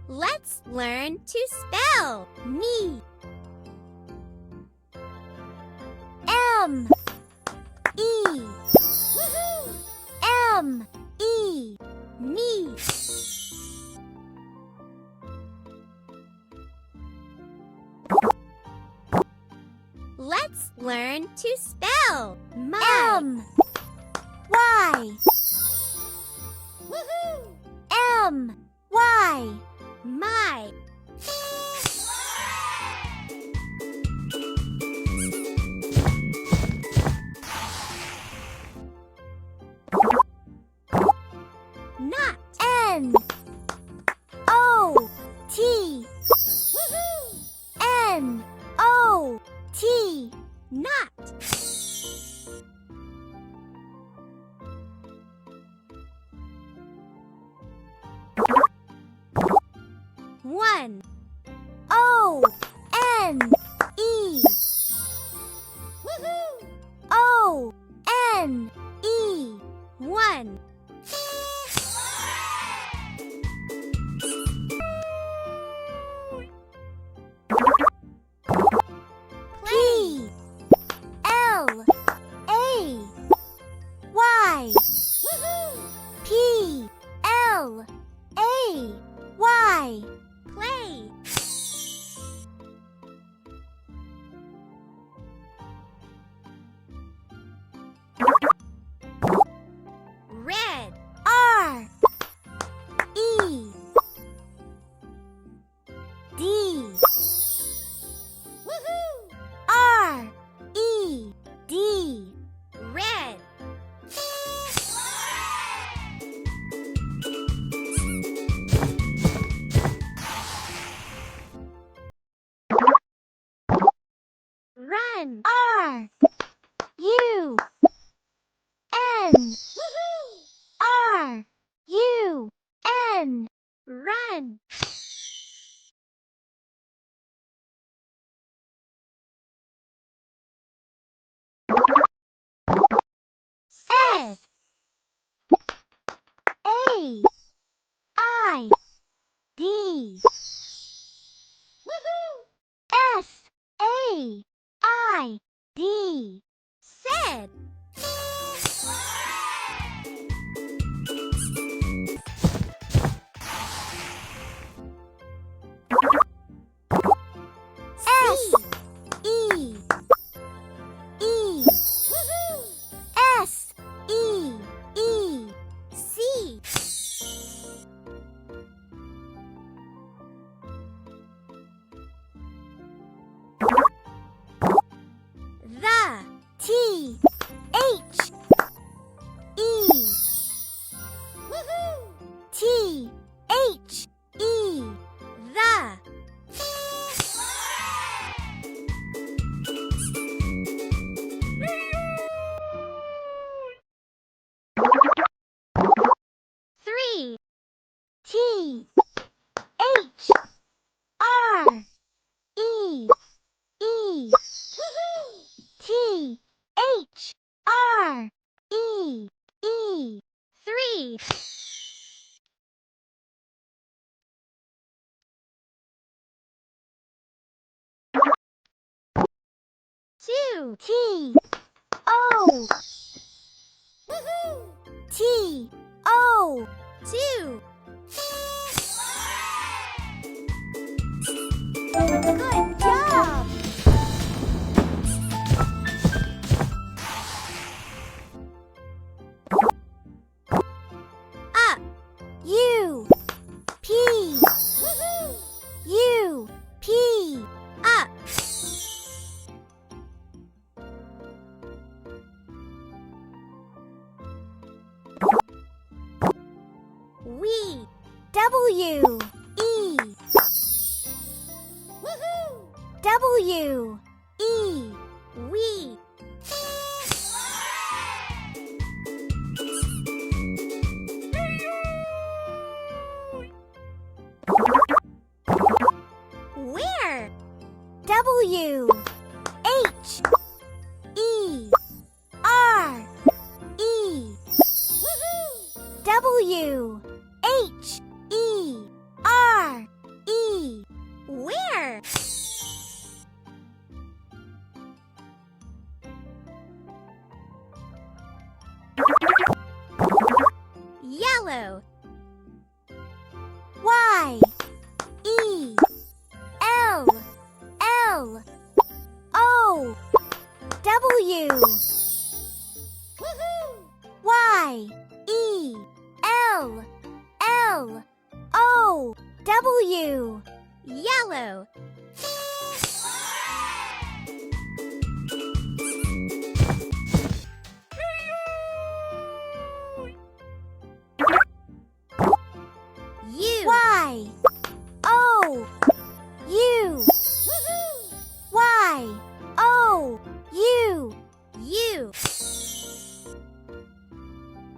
Let's learn to spell me. M E M E Me. Let's learn to spell my. M Y M Y My. Not. N O T N O T Not. One. O N E O N E One. P L A Y P L A Y Play. Red. R E D R E D Red. Run. R U N R U N Run. S A I D S A I D Said. S E E S E E C. The. T H E T H E The. Three. T H R E E T H R E E Three. Two. T O T O Two. Good job! Up. U P U P Up. We. W E W E We. Where? W H E R E W H E R Yellow. Y E L L O W. Y E L L O W. Yellow.